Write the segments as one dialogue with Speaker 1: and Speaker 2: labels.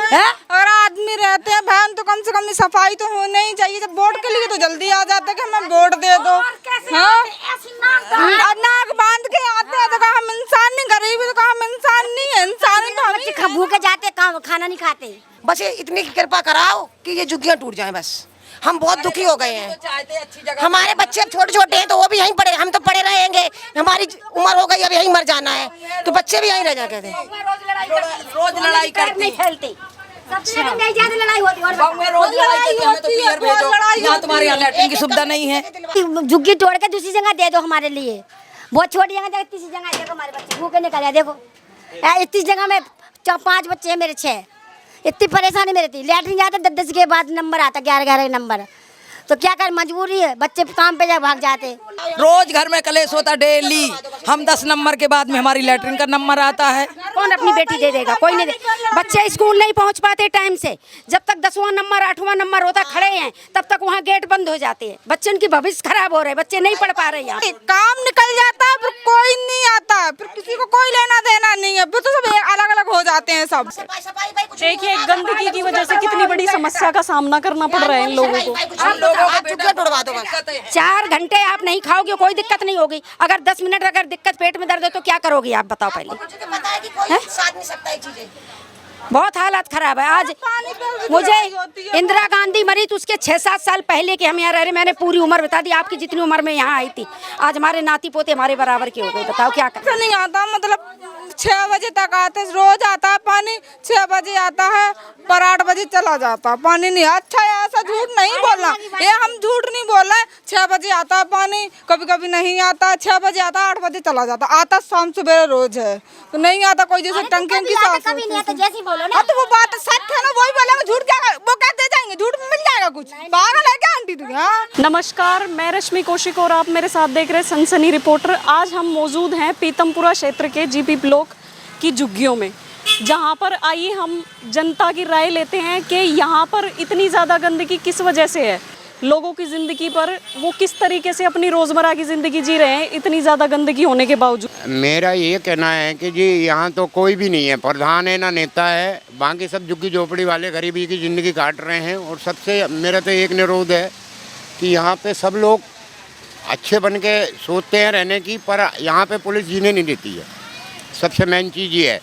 Speaker 1: है?
Speaker 2: अगर आदमी रहते हैं बहन तो कम से कम सफाई तो होनी ही चाहिए। जब वोट के लिए तो जल्दी आ जाते हैं कि हमें वोट दे दो। हाँ, नाक बांध के आते हैं तो कहा हम इंसान नहीं, गरीब तो कहा हम इंसान नहीं है, इंसान तो हम
Speaker 1: बच्चे भूखे जाते, खाना नहीं खाते।
Speaker 3: बस ये इतनी कृपा कराओ कि ये झुग्गियां टूट जाएं बस। हम बहुत दुखी हो गए हैं। हमारे बच्चे अब छोटे छोटे हैं तो वो भी यहीं पड़े, हम तो पड़े रहेंगे। हमारी उम्र हो गई, अब यहीं मर जाना है तो बच्चे भी यहीं रह जाते थे।
Speaker 4: रोज लड़ाई करती
Speaker 1: नहीं फैलते, नहीं ज्यादा लड़ाई होती और
Speaker 4: रोज लड़ाई करती, हमें तो पियर भेजो, यहाँ तुम्हारे यहाँ लैट्रिन की सुविधा नहीं है।
Speaker 1: झुग्गी तोड़ के दूसरी जगह दे दो हमारे लिए। बहुत छोटी जगह देखो, तीसरी जगह देखो हमारे बच्चे भूखे निकल जाए। देखो इतनी जगह में 5 बच्चे हैं मेरे, 6। इतनी परेशानी मेरी थी। लैट्रिन जाते 10 के बाद नंबर आता, 11 नंबर। तो क्या कर, मजबूरी है, बच्चे काम पे जा भाग जाते।
Speaker 4: रोज घर में कलेश होता डेली। हम 10 नंबर के बाद में हमारी लैट्रिन का नंबर आता है।
Speaker 5: कौन अपनी बेटी दे देगा? कोई नहीं दे। बच्चे स्कूल नहीं पहुंच पाते टाइम से। जब तक 10वां नंबर 8वां नंबर होता खड़े हैं तब तक वहाँ गेट बंद हो जाते हैं। बच्चों की भविष्य खराब हो रहे, बच्चे नहीं पढ़ पा रहे यहाँ।
Speaker 2: काम निकल जाता है फिर कोई नहीं आता, फिर किसी को कोई लेना देना नहीं है, फिर तो सब अलग अलग हो जाते हैं सब।
Speaker 6: देखिए गंदगी की वजह से कितनी बड़ी समस्या का सामना करना पड़ रहा है इन लोगों को।
Speaker 5: 4 घंटे आप नहीं खाओगे कोई दिक्कत नहीं होगी। अगर 10 मिनट अगर दिक्कत पेट में दर्द है तो क्या करोगे आप बताओ पहले। बहुत हालत खराब है। आज मुझे इंदिरा गांधी मरी तो उसके 6-7 साल पहले के हम यहाँ रह रहे। मैंने पूरी उम्र बता दी, आपकी जितनी उम्र में यहाँ आई थी। आज हमारे नाती पोते हमारे बराबर के हो गए। बताओ क्या करें?
Speaker 2: नहीं आता, मतलब 6 बजे तक आते, रोज आता है पानी। 6 बजे आता है पर 8 बजे चला जाता है, पानी नहीं। अच्छा है, ऐसा झूठ नहीं बोलना, ये हम झूठ नहीं बोल रहे। 6 बजे आता है पानी, कभी कभी नहीं आता। 6 बजे आता, 8 बजे चला जाता। आता शाम सुबह रोज है, तो नहीं आता कोई। जैसे टंकी की साफ हाँ तो वो बात सच है ना, वही बोलेंगे झूठ जाएगा, वो कहते जाएंगे झूठ मिल जाएगा कुछ। पागल है क्या आंटी तू? हाँ
Speaker 6: नमस्कार, मैं रश्मि कौशिक और आप मेरे साथ देख रहे हैं सनसनी रिपोर्टर। आज हम मौजूद हैं पीतमपुरा क्षेत्र के जीपी ब्लॉक की झुग्गियों में, जहां पर आइए हम जनता की राय लेते हैं कि यहाँ पर इतनी ज़्यादा गंदगी किस वजह से है। लोगों की ज़िंदगी पर वो किस तरीके से अपनी रोज़मर्रा की ज़िंदगी जी रहे हैं इतनी ज़्यादा गंदगी होने के बावजूद।
Speaker 7: मेरा ये कहना है कि जी यहाँ तो कोई भी नहीं है, प्रधान है ना नेता है, बाकी सब झुग्गी झोपड़ी वाले गरीबी की ज़िंदगी काट रहे हैं। और सबसे मेरा तो एक निरोध है कि यहाँ पे सब लोग अच्छे बन के सोचते हैं रहने की, पर यहाँ पे पुलिस जीने नहीं देती है। सबसे मेन चीज़ ये है,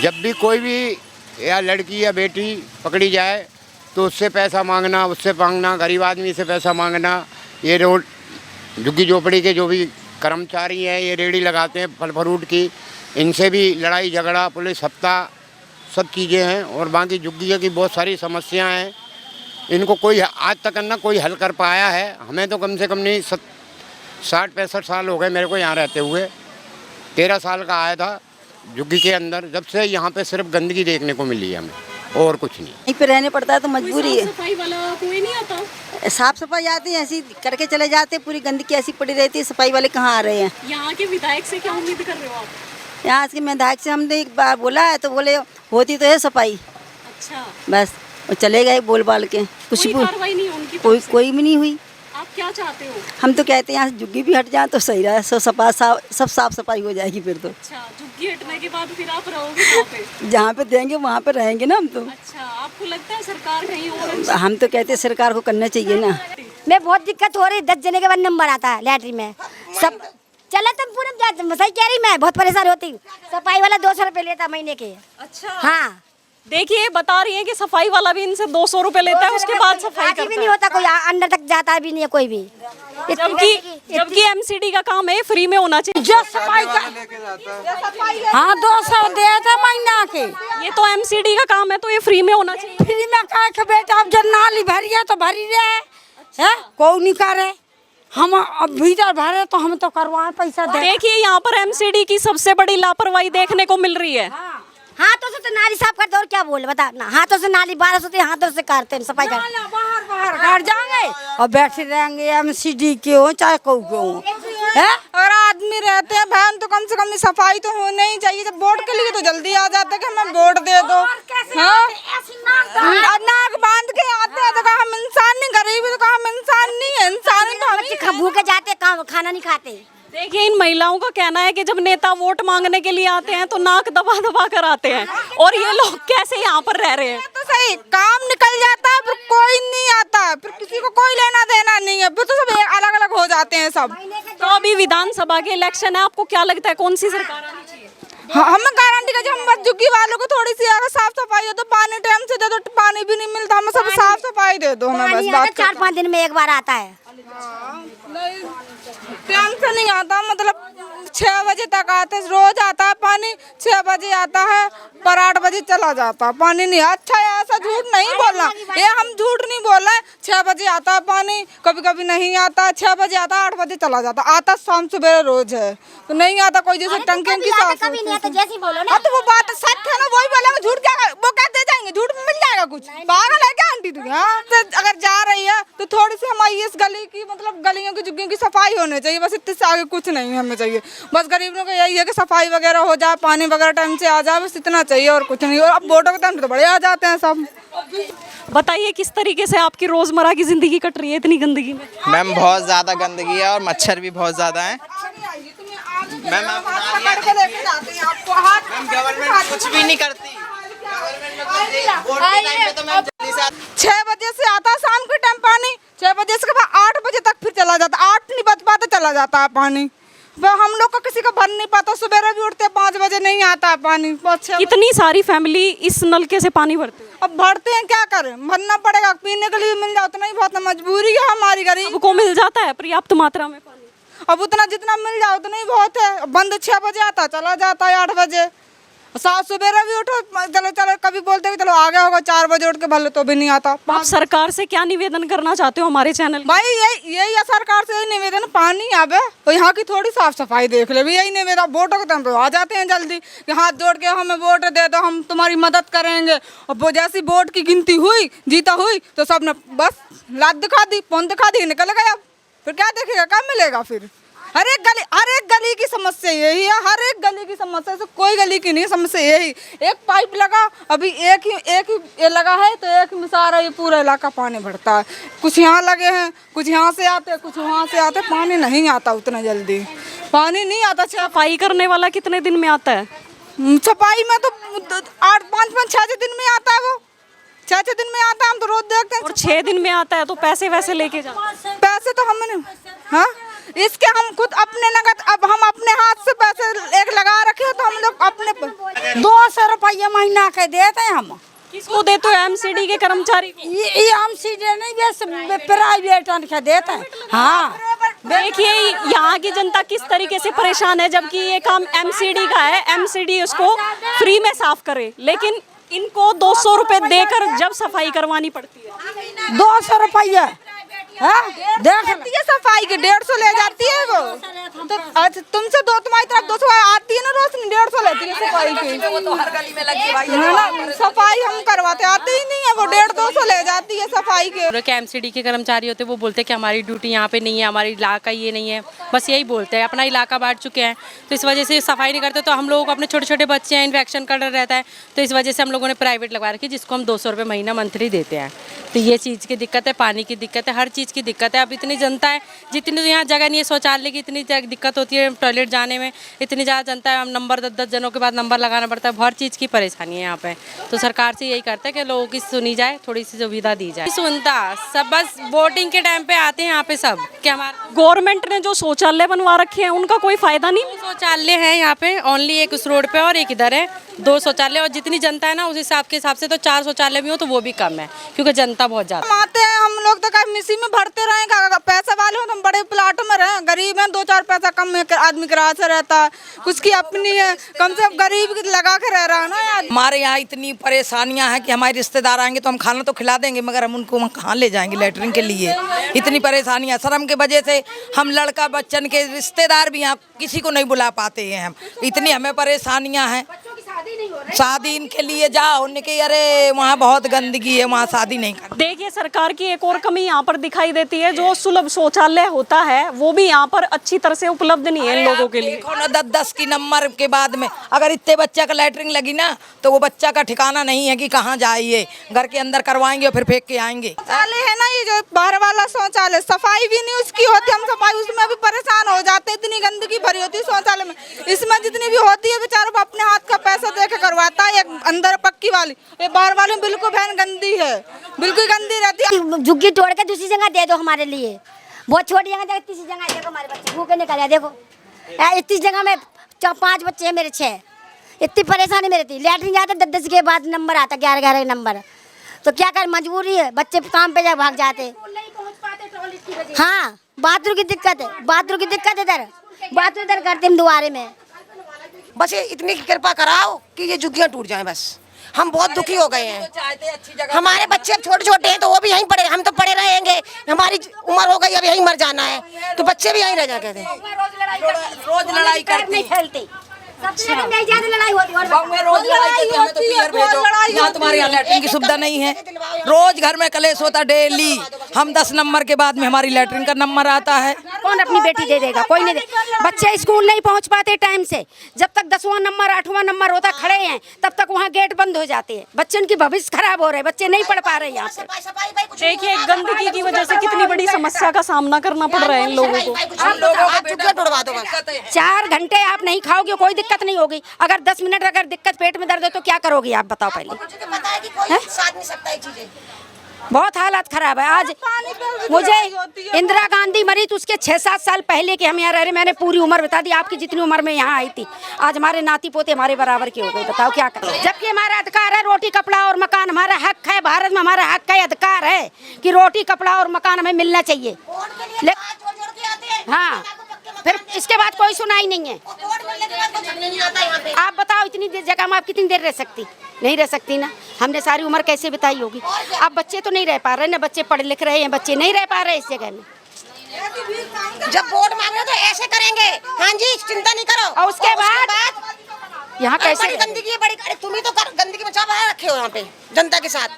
Speaker 7: जब भी कोई भी या लड़की या बेटी पकड़ी जाए तो उससे पैसा मांगना, उससे मांगना, गरीब आदमी से पैसा मांगना। ये रोड झुग्गी झोपड़ी के जो भी कर्मचारी हैं, ये रेहड़ी लगाते हैं फल फ्रूट की, इनसे भी लड़ाई झगड़ा, पुलिस हफ्ता, सब चीज़ें हैं। और बाकी झुग्गियों की बहुत सारी समस्याएं हैं, इनको कोई आज तक ना कोई हल कर पाया है। हमें तो कम से कम नहीं 60-65 साल हो गए मेरे को यहाँ रहते हुए। 13 साल का आया था झुग्गी के अंदर, जब से यहाँ पे सिर्फ गंदगी देखने को मिली है हमें, और कुछ नहीं।
Speaker 8: यहीं पे रहने पड़ता है तो मजबूरी है।
Speaker 6: सफाई वाला कोई नहीं आता?
Speaker 8: साफ सफाई आती है, ऐसी करके चले जाते, पूरी गंदगी ऐसी पड़ी रहती है। सफाई वाले कहाँ आ रहे हैं?
Speaker 6: यहाँ के विधायक से क्या उम्मीद कर रहे हो आप?
Speaker 8: यहाँ के विधायक से हमने एक बार बोला है तो बोले होती तो है सफाई,
Speaker 6: अच्छा
Speaker 8: बस वो चले गए बोल बाल के। कुछ
Speaker 6: कोई कार्रवाई नहीं उनकी
Speaker 8: कोई
Speaker 6: तरफ से?
Speaker 8: कोई भी नहीं हुई।
Speaker 6: आप क्या चाहते हो?
Speaker 8: हम तो कहते हैं यहाँ से झुग्गी भी हट जाए तो सही रहे, सब साफ सफाई हो जाएगी फिर तो।
Speaker 6: अच्छा, झुग्गी हटने के बाद फिर आप रहोगे कहाँ पे?
Speaker 8: जहाँ पे देंगे वहाँ पे रहेंगे ना हम तो।
Speaker 6: अच्छा, आपको लगता है सरकार कहीं और?
Speaker 8: हम तो कहते हैं सरकार को करना चाहिए ना।
Speaker 1: मैं बहुत दिक्कत हो रही, 10 जने के बाद नंबर आता है लैट्रिन में। सब चला तुम पूरा सही कह रही, मैं बहुत परेशान होती हूँ। सफाई वाला 200 रुपये लेता महीने के।
Speaker 6: अच्छा
Speaker 1: हाँ
Speaker 6: देखिए, बता रही है कि सफाई वाला भी इनसे 200 रुपए लेता है, उसके बाद सफाई
Speaker 1: राजी भी
Speaker 6: करता
Speaker 1: नहीं
Speaker 6: है।
Speaker 1: होता, कोई अंदर तक जाता भी नहीं है कोई भी।
Speaker 6: जबकि एमसीडी का काम है फ्री में होना चाहिए।
Speaker 5: जो सफाई का हाँ 200 देता महीना के,
Speaker 6: ये तो एमसीडी का काम है तो ये फ्री में होना चाहिए।
Speaker 5: फ्री में कहा के बेटा अब जब नाली भरी है तो भरी रहे है, कोई नहीं करे। हम अब भीतर भरे तो हम तो करवाए पैसा दे।
Speaker 6: देखिए यहाँ पर एमसीडी की सबसे बड़ी लापरवाही देखने को मिल रही है।
Speaker 1: हाथों से तो नाली साफ कर दो और क्या बोले बता ना। हाथों से नाली 1200 से हाथों से करते हैं सफाई कर।
Speaker 5: बाहर घर जाएंगे और बैठे रहेंगे एमसीडी के हो चाहे कोई के हो है।
Speaker 2: अगर आदमी रहते हैं बहन तो कम से कम सफाई तो होनी ही चाहिए। जब वोट के लिए तो जल्दी आ जाते हैं कि हमें वोट दे दो। हाँ, नाक बांध के आते हैं तो कहा हम इंसान नहीं, गरीब तो कहा हम इंसान नहीं है, इंसान तो हम
Speaker 1: बच्चे भूखे जाते, खाना नहीं खाते।
Speaker 6: देखिए इन महिलाओं का कहना है कि जब नेता वोट मांगने के लिए आते हैं तो नाक दबा दबा कर आते हैं, और ये लोग कैसे यहाँ पर रह रहे हैं?
Speaker 2: तो सही काम निकल जाता है, फिर कोई नहीं आता, फिर किसी को कोई लेना देना नहीं है, फिर तो सब अलग अलग हो जाते हैं सब।
Speaker 6: तो अभी विधानसभा के इलेक्शन है, आपको क्या लगता है कौन सी सरकार आनी चाहिए?
Speaker 2: हमें गारंटी का, हम बस झुग्गी वालों को थोड़ी सी अगर साफ सफाई हो तो पानी टाइम से दे दो, पानी भी नहीं मिलता, हमें सब साफ सफाई दे दो, हमें बस बात
Speaker 1: 4-5 दिन में एक बार आता है।
Speaker 2: टाइम से नहीं आता, मतलब 6 बजे तक आते, रोज आता है पानी, 6 बजे आता है पर 8 बजे चला जाता है, पानी नहीं। अच्छा है, ऐसा झूठ नहीं बोलना, ये हम झूठ नहीं बोल रहे। 6 बजे आता है पानी, कभी कभी नहीं आता, 6 बजे आता है 8 बजे चला जाता, आता शाम सुबह रोज है, तो नहीं आता कोई जैसे टंकी की साफ।
Speaker 1: कभी नहीं आता, जैसे बोलो ना।
Speaker 2: तो वो बात सच है ना, वही बोलेंगे, झूठ क्या, वो कहते जाएंगे झूठ मिल जाएगा कुछ, पागल है क्या आंटी तू? हाँ, तो अगर जा रही है तो थोड़ी सी हमारी इस गली की, मतलब गलियों की झुग्गियों की सफाई होनी चाहिए, बस इतने से आगे कुछ नहीं हमें चाहिए। बस गरीबों को यही है कि सफाई वगैरह हो जाए, पानी वगैरह टाइम से आ जाए, बस इतना चाहिए और कुछ नहीं। और अब वोटों के टाइम तो बड़े आ जाते हैं सब।
Speaker 6: बताइए किस तरीके से आपकी रोजमर्रा की जिंदगी कट रही है इतनी गंदगी में?
Speaker 9: मैम बहुत ज़्यादा गंदगी है और मच्छर भी बहुत ज़्यादा है। मैम गवर्नमेंट कुछ भी नहीं करती।
Speaker 2: 6 बजे से आता है शाम के टाइम पानी, 6 बजे से 8 बजे तक फिर चला जाता, 8 नहीं बज पाता चला जाता है पानी। हम लोग को किसी का भर नहीं पाता, सुबह भी उठते 5 बजे नहीं आता है पानी।
Speaker 6: कितनी सारी फैमिली इस नलके से पानी भरती है?
Speaker 2: अब भरते हैं, क्या करें, भरना पड़ेगा, पीने के लिए मिल जाता नहीं, बहुत मजबूरी है हमारी गरीब
Speaker 6: को। मिल जाता है पर्याप्त मात्रा में पानी?
Speaker 2: अब उतना जितना मिल जाए उतना ही बहुत है। बंद 6 बजे आता, चला जाता है 8 बजे। सात सुबह भी उठो, चलो चलो, कभी बोलते हैं चलो आगे होगा, 4 बजे उठ के भले तो भी नहीं आता।
Speaker 6: आप सरकार से क्या निवेदन करना चाहते हो हमारे चैनल?
Speaker 2: भाई यही है सरकार से, यही निवेदन, पानी आवे तो यहाँ की थोड़ी साफ सफाई देख ले, यही निवेदन। वोटों के टाइम पे आ जाते हैं जल्दी कि हाथ जोड़ के हमें वोट दे दो, हम तुम्हारी मदद करेंगे। और वो जैसी वोट की गिनती हुई, जीता हुई, तो सब ने बस लात दिखा दी, फोन दिखा दी, निकल गया। फिर क्या देखेगा, क्या मिलेगा फिर? हर एक गली की समस्या यही है, हर एक गली की समस्या से, कोई गली की नहीं समस्या यही। एक पाइप लगा, अभी एक ही ये लगा है, तो एक में सारा ये पूरा इलाका पानी भरता है। कुछ यहाँ लगे हैं, कुछ यहाँ से आते, कुछ वहाँ से आते, पानी नहीं आता उतना जल्दी, पानी नहीं आता।
Speaker 6: सफाई करने वाला कितने दिन में आता है?
Speaker 2: सफाई में तो 5-6 दिन में आता है, वो 6 दिन में आता है, हम तो रोज देखते हैं।
Speaker 6: और 6 दिन में आता है तो पैसे वैसे लेके जाते हैं?
Speaker 2: पैसे तो हमने, हाँ, इसके हम खुद अपने नगद, अब हम अपने हाथ से पैसे एक लगा रखे हैं, तो हम लोग अपने
Speaker 8: 200 रुपया महीना के देते हैं हम।
Speaker 6: किसको देते हो? एमसीडी के कर्मचारी?
Speaker 8: ये एमसीडी नहीं, बस प्राइवेट के देते हैं। हाँ,
Speaker 6: देखिए यहाँ की जनता किस तरीके से परेशान है, जबकि ये काम एमसीडी का है, एमसीडी उसको फ्री में साफ करे, लेकिन इनको 200 रुपए देकर जब सफाई करवानी पड़ती है।
Speaker 8: 200 रुपया
Speaker 2: देख सफाई के 150 ले जाती है वो। तो अच्छा, तुमसे तुम्हारी तरफ 200 आती है ना रोज, 150 लेती है सफाई की।
Speaker 4: वो तो हर गली में लगी भाई,
Speaker 2: सफाई हम करवाते आते ही नहीं है, वो 150-200 ले जाती है सफाई के।
Speaker 10: एमसीडी के कर्मचारी होते वो बोलते हैं कि हमारी ड्यूटी यहाँ पे नहीं है, हमारी इलाका ये नहीं है, बस यही बोलते हैं, अपना इलाका बांट चुके हैं, तो इस वजह से सफाई नहीं करते। तो हम लोग अपने छोटे छोटे बच्चे हैं, इन्फेक्शन कर रहता है, तो इस वजह से हम लोगों ने प्राइवेट लगवा रखी, जिसको हम 200 रुपये महीना मंथली देते हैं। तो ये चीज़ की दिक्कत है, पानी की दिक्कत है, हर चीज़ की दिक्कत है। अब इतनी जनता है, जितनी तो यहाँ जगह नहीं है, शौचालय की इतनी दिक्कत होती है, टॉयलेट जाने में इतनी ज़्यादा जनता है, हम नंबर 10-10 जनों के बाद नंबर लगाना पड़ता है, हर चीज़ की परेशानी है यहाँ पे। तो सरकार से यही करता है कि लोगों की सुनी जाए, थोड़ी सी सुविधा दी जाए। सुनता सब, बस वोटिंग के टाइम पे आते हैं यहाँ पे सब। क्या हमारा
Speaker 6: गवर्नमेंट ने जो शौचालय बनवा रखे हैं उनका कोई फायदा नहीं?
Speaker 10: शौचालय है यहाँ पे, ओनली एक उस रोड पे और एक इधर है, 2 शौचालय, और जितनी जनता है ना उस हिसाब से तो 4 शौचालय भी हो तो वो भी कम है, क्योंकि जनता बहुत ज्यादा।
Speaker 2: आते हैं हम लोग तो कहीं मिसी में भरते रहे, पैसे वाले हो तो हम बड़े प्लाट में रहे, गरीब हैं, 2-4 पैसा कम में आदमी किराए से रहता है, कुछ की अपनी है, कम से कम गरीब की लगा के रह रहा है ना यार।
Speaker 4: हमारे यहाँ इतनी परेशानियां हैं कि हमारे रिश्तेदार आएंगे तो हम खाना तो खिला देंगे, मगर हम उनको कहाँ ले जाएंगे लेटरिन के लिए? इतनी परेशानियां, शर्म के वजह से हम लड़का बच्चन के रिश्तेदार भी यहाँ किसी को नहीं बुला पाते हैं हम, इतनी हमें परेशानियां हैं। शादी इनके लिए जाओ उनके, अरे वहाँ बहुत गंदगी है, वहाँ शादी नहीं करते।
Speaker 6: देखिए सरकार की एक और कमी यहाँ पर दिखाई देती है, जो सुलभ शौचालय होता है वो भी यहाँ पर अच्छी तरह से उपलब्ध नहीं है इन लोगों के लिए।
Speaker 4: देखो ना 10-10 की नंबर के बाद में अगर इतने बच्चा का लैटरिन लगी ना तो वो बच्चा का ठिकाना नहीं है कि कहाँ जाइए, घर के अंदर करवाएंगे और फिर फेंक के आएंगे।
Speaker 2: शौचालय है ना, ये जो बाहर वाला शौचालय, सफाई भी नहीं उसकी होती, हम सफाई उसमें भी परेशान हो जाते हैं, इतनी गंदगी भरी होती है शौचालय में। इसमें जितनी भी होती है बेचारों को अपने हाथ का पैसा दे के करवाता है, एक अंदर पक्की वाली, ये बाहर वाले में बिल्कुल बहन गंदी है, बिल्कुल गंदी रहती है।
Speaker 1: झुग्गी तोड़ के दूसरी जगह दे दो हमारे लिए, बहुत छोटी जगह, देखो तीसरी जगह देखो हमारे बच्चे भूखे निकल आए, देखो इतनी जगह में 5 बच्चे हैं मेरे 6, इतनी परेशानी मेरी थी। लैटरिन जाते 10-10 के बाद नंबर आता, 11-11 नंबर, तो क्या कर, मजबूरी है, बच्चे काम पे जा भाग जाते। हाँ बाथरूम की दिक्कत है, बाथरूम की दिक्कत है, इधर बाथरूम इधर करते हम दुआरे में।
Speaker 3: बस ये इतनी कृपा कराओ कि ये झुग्गियां टूट जाएं बस। हम बहुत दुखी हो गए हैं। हमारे बच्चे अब छोटे छोटे हैं तो वो भी यहीं पड़े, हम तो पड़े रहेंगे, हमारी उम्र हो गई, अब यहीं मर जाना है, तो बच्चे भी यहीं रह जाते हैं।
Speaker 4: रोज लड़ाई करती
Speaker 1: नहीं फैलती, सबसे नहीं ज्यादा लड़ाई होती है,
Speaker 4: रोज लड़ाई करती है, तो पियर भेजो, यहाँ तुम्हारे यहाँ लैटरिन की सुविधा नहीं है, रोज घर में कलेश होता डेली। हम 10 नंबर के बाद में हमारी लैटरिन का नंबर आता है।
Speaker 5: कौन अपनी बेटी दे देगा, कोई नहीं दे। बच्चे स्कूल नहीं पहुंच पाते टाइम से, जब तक 10वां नंबर 8वां नंबर होता खड़े हैं तब तक वहाँ गेट बंद हो जाते हैं, बच्चे उनकी भविष्य खराब हो रहे हैं, बच्चे नहीं पढ़ पा रहे यहाँ से।
Speaker 6: देखिए गंदगी की वजह से कितनी बड़ी समस्या का सामना करना पड़ रहा है इन लोगों को।
Speaker 5: 4 घंटे आप नहीं खाओगे कोई दिक्कत नहीं होगी, अगर 10 मिनट अगर दिक्कत पेट में दर्द हो तो क्या करोगी आप बताओ पहले। बहुत हालत खराब है। आज मुझे इंदिरा गांधी मरी तो उसके 6-7 साल पहले के हम यहाँ रह रहे, मैंने पूरी उम्र बता दी, आपकी जितनी उम्र में यहाँ आई थी, आज हमारे नाती पोते हमारे बराबर के हो गए, बताओ क्या करें। जबकि हमारा अधिकार है रोटी कपड़ा और मकान, हमारा हक है, भारत में हमारा हक है, अधिकार है कि रोटी कपड़ा और मकान हमें मिलना चाहिए। हाँ फिर इसके बाद कोई सुनाई नहीं है। आप बताओ इतनी जगह में आप कितनी देर रह सकती, नहीं रह सकती ना, हमने सारी उम्र कैसे बिताई होगी। अब बच्चे तो नहीं रह पा रहे ना, बच्चे पढ़ लिख रहे हैं, बच्चे नहीं रह पा रहे इस जगह में।
Speaker 3: जब वोट मांगे तो ऐसे करेंगे, हाँ जी चिंता नहीं करो,
Speaker 5: और उसके बाद यहाँ कैसे
Speaker 3: बड़ी गंदगी है, बड़ी तुम ही तो गंदगी में चापा रखे हो यहाँ पे जनता के साथ।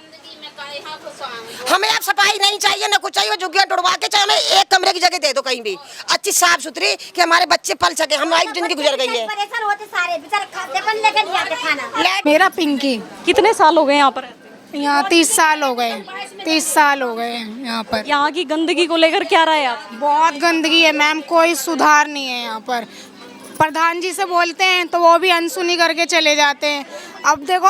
Speaker 3: हमें अब सफाई नहीं चाहिए ना कुछ चाहिए, झुग्गियां तोड़वा के चाहे हमें एक कमरे की जगह दे दो कहीं भी अच्छी साफ सुथरी, कि हमारे बच्चे पल सके। हमारी जिंदगी गुजर गई है,
Speaker 1: परेशान होते सारे बेचारे, खाते बन लेकर नहीं आते खाना।
Speaker 11: मेरा पिंकी।
Speaker 6: कितने साल हो गए यहाँ पर?
Speaker 11: यहाँ 30 साल हो गए, 30 साल हो गए यहाँ पर।
Speaker 6: यहाँ की गंदगी को लेकर क्या राय है आप?
Speaker 11: बहुत गंदगी है मैम, कोई सुधार नहीं है यहाँ पर। प्रधान जी से बोलते हैं तो वो भी अनसुनी करके चले जाते हैं। अब देखो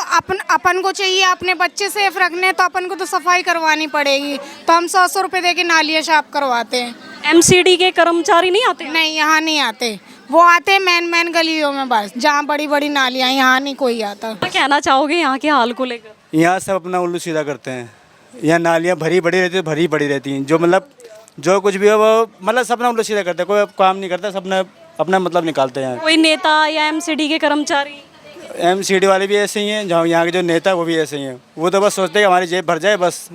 Speaker 11: अपन को चाहिए अपने बच्चे सेफ रखने, तो अपन को तो सफाई करवानी पड़ेगी, तो हम 100 रुपये दे के नालियाँ साफ करवाते हैं।
Speaker 6: एमसीडी के कर्मचारी नहीं आते?
Speaker 11: नहीं यहाँ नहीं आते, वो आते हैं मैन गलियों में बस, जहाँ बड़ी बड़ी नालियाँ, यहाँ नहीं कोई आता।
Speaker 6: क्या कहना चाहोगे यहाँ के हाल को लेकर?
Speaker 12: यहाँ सब अपना उल्लू सीधा करते हैं, यहाँ नालियाँ भरी पड़ी रहती हैं, जो मतलब जो कुछ भी हो वो मतलब सब अपना उल्लू सीधा करते हैं, कोई काम नहीं करता, सब अपना मतलब निकालते हैं।
Speaker 6: कोई नेता या एमसीडी के कर्मचारी?
Speaker 12: एमसीडी वाले भी ऐसे ही हैं, जहाँ यहाँ के जो नेता वो भी ऐसे ही हैं, वो तो बस सोचते हैं कि हमारी जेब भर जाए बस।